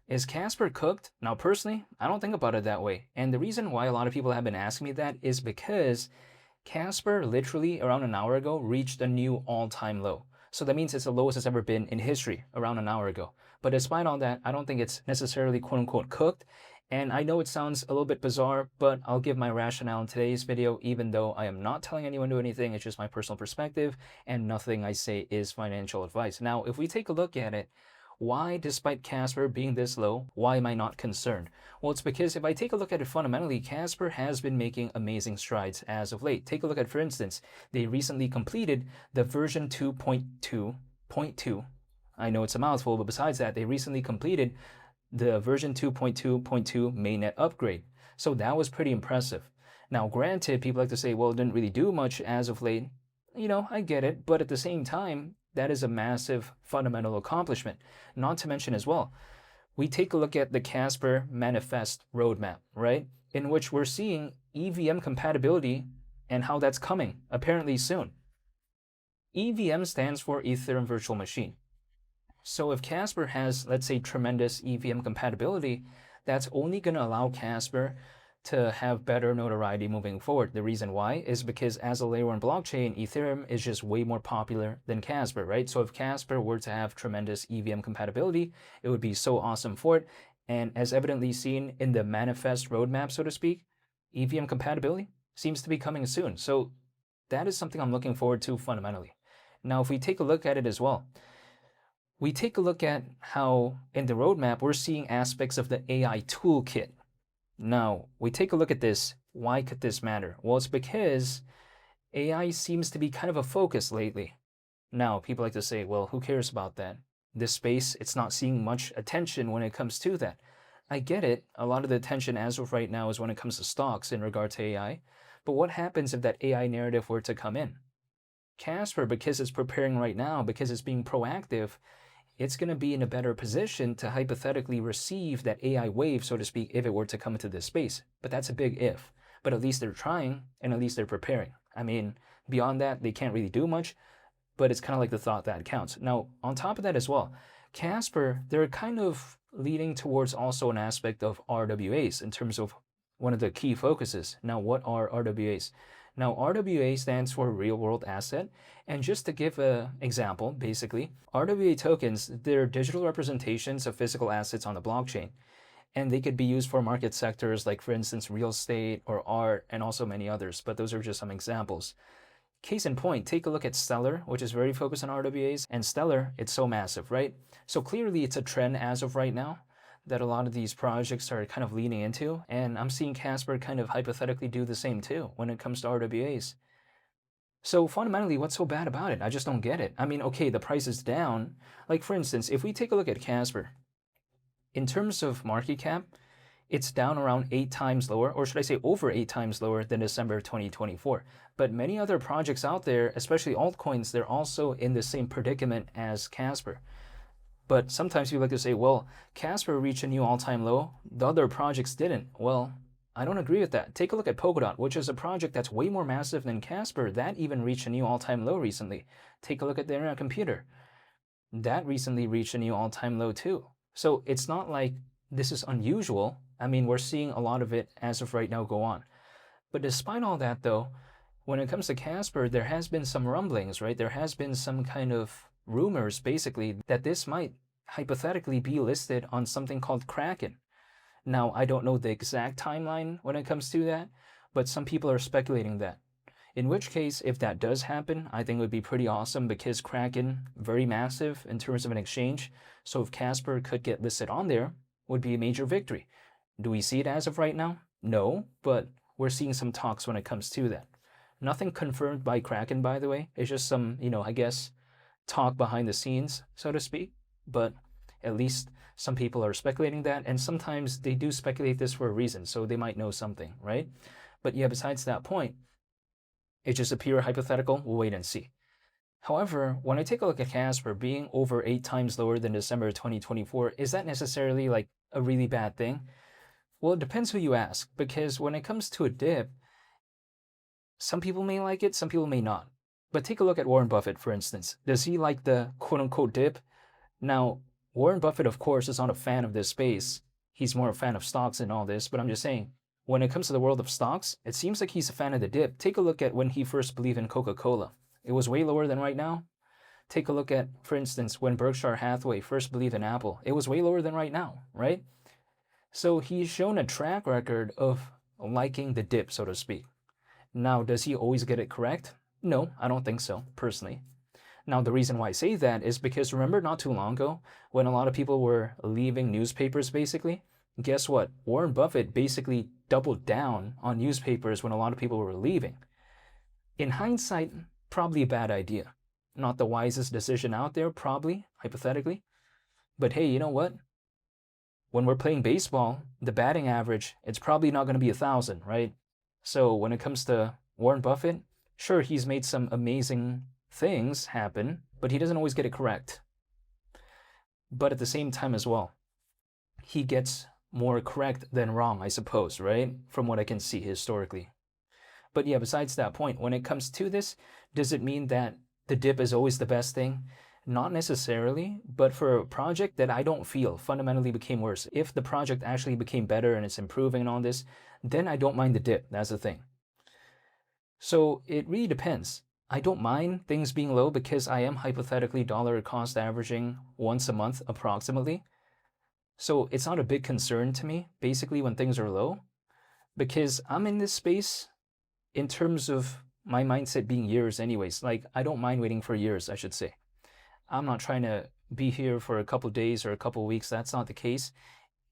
Is Casper cooked? Now, personally, I don't think about it that way. And the reason why a lot of people have been asking me that is because Casper literally around an hour ago reached a new all-time low. So that means it's the lowest it's ever been in history around an hour ago. But despite all that, I don't think it's necessarily quote unquote cooked. And I know it sounds a little bit bizarre, but I'll give my rationale in today's video, even though I am not telling anyone to do anything. It's just my personal perspective, and nothing I say is financial advice. Now, if we take a look at it, why, despite Casper being this low, why am I not concerned? Well, it's because if I take a look at it fundamentally, Casper has been making amazing strides as of late. Take a look at, for instance, they recently completed the version 2.2.2. I know it's a mouthful, but besides that, they recently completed the version 2.2.2 mainnet upgrade. So that was pretty impressive. Now, granted, people like to say, well, it didn't really do much as of late. I get it, but at the same time, that is a massive fundamental accomplishment. Not to mention as well, we take a look at the Casper manifest roadmap, right? In which we're seeing EVM compatibility and how that's coming, apparently soon. EVM stands for Ethereum Virtual Machine. So if Casper has, let's say, tremendous EVM compatibility, that's only going to allow Casper to have better notoriety moving forward. The reason why is because as a layer 1 blockchain, Ethereum is just way more popular than Casper, right? So if Casper were to have tremendous EVM compatibility, it would be so awesome for it. And as evidently seen in the manifest roadmap, so to speak, EVM compatibility seems to be coming soon. So that is something I'm looking forward to fundamentally. Now, if we take a look at it as well, we take a look at how in the roadmap, we're seeing aspects of the AI toolkit. Now, we take a look at this. Why could this matter? Well, it's because AI seems to be kind of a focus lately. Now, people like to say, well, who cares about that? This space, it's not seeing much attention when it comes to that. I get it. A lot of the attention as of right now is when it comes to stocks in regard to AI. But what happens if that AI narrative were to come in? Casper, because it's preparing right now, because it's being proactive, it's going to be in a better position to hypothetically receive that AI wave, so to speak, if it were to come into this space. But that's a big if. But at least they're trying, and at least they're preparing. I mean, beyond that, they can't really do much, but it's kind of like the thought that counts. Now, on top of that as well, Casper, they're kind of leading towards also an aspect of RWAs in terms of one of the key focuses. Now, what are RWAs? Now, RWA stands for real world asset. And just to give an example, basically, RWA tokens, they're digital representations of physical assets on the blockchain. And they could be used for market sectors like, for instance, real estate or art and also many others. But those are just some examples. Case in point, take a look at Stellar, which is very focused on RWAs. And Stellar, it's so massive, right? So clearly it's a trend as of right now that a lot of these projects are kind of leaning into. And I'm seeing Casper kind of hypothetically do the same too when it comes to RWAs. So fundamentally, what's so bad about it? I just don't get it. I mean, okay, the price is down. Like for instance, if we take a look at Casper, in terms of market cap, it's down around 8 times lower, or should I say over 8 times lower than December 2024. But many other projects out there, especially altcoins, they're also in the same predicament as Casper. But sometimes people like to say, well, Casper reached a new all-time low, the other projects didn't. Well, I don't agree with that. Take a look at Polkadot, which is a project that's way more massive than Casper. That even reached a new all-time low recently. Take a look at the Internet Computer. That recently reached a new all-time low too. So it's not like this is unusual. I mean, we're seeing a lot of it as of right now go on. But despite all that though, when it comes to Casper, there has been some rumblings, right? There has been some kind of rumors, basically, that this might hypothetically be listed on something called Kraken. Now, I don't know the exact timeline when it comes to that, but some people are speculating that. In which case, if that does happen, I think it would be pretty awesome because Kraken, very massive in terms of an exchange. So if Casper could get listed on there, would be a major victory. Do we see it as of right now? No, but we're seeing some talks when it comes to that. Nothing confirmed by Kraken, by the way. It's just some, I guess, talk behind the scenes, so to speak. But at least some people are speculating that, and sometimes they do speculate this for a reason, so they might know something, right? But yeah, besides that point, it's just a pure hypothetical. We'll wait and see. However, when I take a look at Casper being over 8 times lower than December 2024, is that necessarily like a really bad thing? Well, it depends who you ask, because when it comes to a dip, some people may like it, some people may not. But take a look at Warren Buffett, for instance. Does he like the quote-unquote dip? Now, Warren Buffett, of course, is not a fan of this space. He's more a fan of stocks and all this, but I'm just saying, when it comes to the world of stocks, it seems like he's a fan of the dip. Take a look at when he first believed in Coca-Cola. It was way lower than right now. Take a look at, for instance, when Berkshire Hathaway first believed in Apple. It was way lower than right now, right? So he's shown a track record of liking the dip, so to speak. Now, does he always get it correct? No, I don't think so, personally. Now, the reason why I say that is because remember not too long ago when a lot of people were leaving newspapers, basically? Guess what? Warren Buffett basically doubled down on newspapers when a lot of people were leaving. In hindsight, probably a bad idea. Not the wisest decision out there, probably, hypothetically. But hey, you know what? When we're playing baseball, the batting average, it's probably not going to be 1,000, right? So when it comes to Warren Buffett, sure, he's made some amazing things happen, but he doesn't always get it correct. But at the same time as well, he gets more correct than wrong, I suppose, right? From what I can see historically. But yeah, besides that point, when it comes to this, does it mean that the dip is always the best thing? Not necessarily, but for a project that I don't feel fundamentally became worse, if the project actually became better and it's improving and all this, then I don't mind the dip. That's the thing. So it really depends. I don't mind things being low because I am hypothetically dollar cost averaging once a month approximately. So it's not a big concern to me, basically, when things are low, because I'm in this space in terms of my mindset being years anyways. Like, I don't mind waiting for years, I should say. I'm not trying to be here for a couple days or a couple weeks. That's not the case.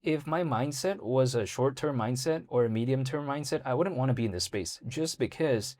If my mindset was a short-term mindset or a medium-term mindset, I wouldn't want to be in this space just because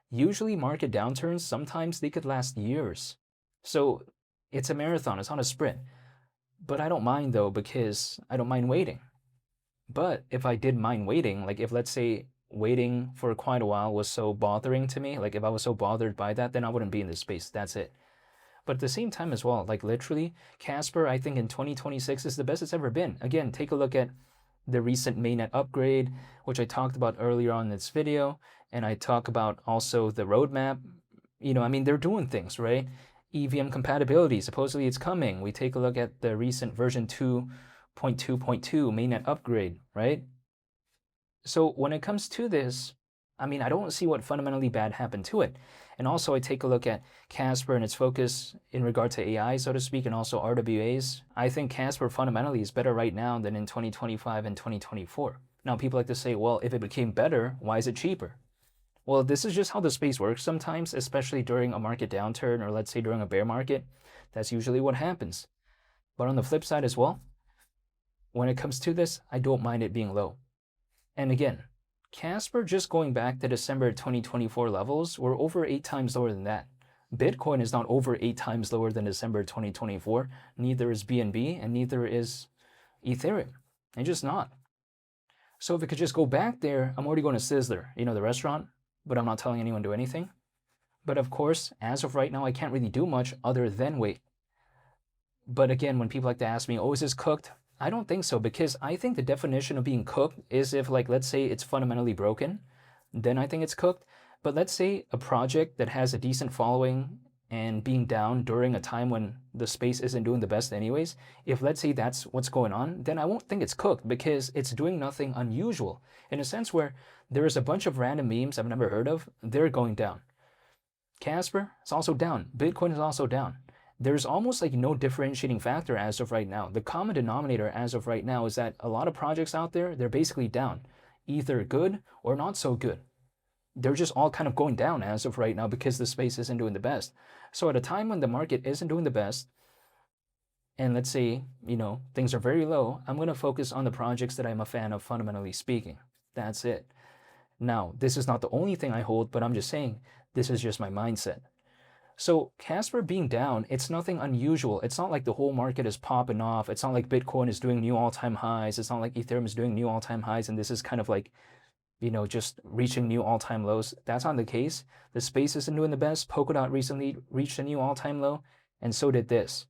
usually market downturns, sometimes they could last years. So it's a marathon, it's not a sprint. But I don't mind though, because I don't mind waiting. But if I did mind waiting, like if let's say waiting for quite a while was so bothering to me, like if I was so bothered by that, then I wouldn't be in this space. That's it. But at the same time as well, like literally, Casper, I think in 2026 is the best it's ever been. Again, take a look at the recent mainnet upgrade, which I talked about earlier on in this video. And I talk about also the roadmap. You know, I mean, they're doing things, right? EVM compatibility, supposedly it's coming. We take a look at the recent version 2.2.2 mainnet upgrade, right? So when it comes to this, I mean, I don't see what fundamentally bad happened to it. And also I take a look at Casper and its focus in regard to AI, so to speak, and also RWAs. I think Casper fundamentally is better right now than in 2025 and 2024. Now, people like to say, well, if it became better, why is it cheaper? Well, this is just how the space works sometimes, especially during a market downturn or let's say during a bear market. That's usually what happens. But on the flip side as well, when it comes to this, I don't mind it being low. And again, Casper, just going back to December 2024 levels, were over 8 times lower than that. Bitcoin is not over 8 times lower than December 2024. Neither is BNB and neither is Ethereum. It's just not. So if it could just go back there, I'm already going to Sizzler, you know, the restaurant, but I'm not telling anyone to do anything. But of course, as of right now, I can't really do much other than wait. But again, when people like to ask me, oh, is this cooked? I don't think so, because I think the definition of being cooked is if, like, let's say it's fundamentally broken, then I think it's cooked. But let's say a project that has a decent following and being down during a time when the space isn't doing the best anyways, if let's say that's what's going on, then I won't think it's cooked because it's doing nothing unusual. In a sense where there is a bunch of random memes I've never heard of, they're going down. Casper is also down. Bitcoin is also down. There's almost like no differentiating factor as of right now. The common denominator as of right now is that a lot of projects out there, they're basically down, either good or not so good. They're just all kind of going down as of right now because the space isn't doing the best. So at a time when the market isn't doing the best, and let's say, you know, things are very low, I'm going to focus on the projects that I'm a fan of, fundamentally speaking. That's it. Now, this is not the only thing I hold, but I'm just saying, this is just my mindset. So Casper being down, it's nothing unusual. It's not like the whole market is popping off. It's not like Bitcoin is doing new all-time highs. It's not like Ethereum is doing new all-time highs, and this is kind of like, you know, just reaching new all-time lows. That's not the case. The space isn't doing the best. Polkadot recently reached a new all-time low, and so did this.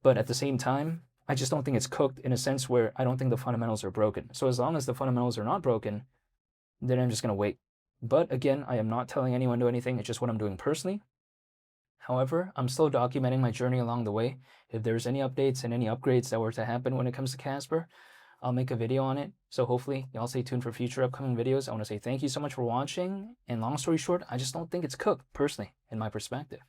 But at the same time, I just don't think it's cooked in a sense where I don't think the fundamentals are broken. So as long as the fundamentals are not broken, then I'm just going to wait. But again, I am not telling anyone to do anything. It's just what I'm doing personally. However, I'm still documenting my journey along the way. If there's any updates and any upgrades that were to happen when it comes to Casper, I'll make a video on it. So hopefully y'all stay tuned for future upcoming videos. I want to say thank you so much for watching. And long story short, I just don't think it's cooked, personally, in my perspective.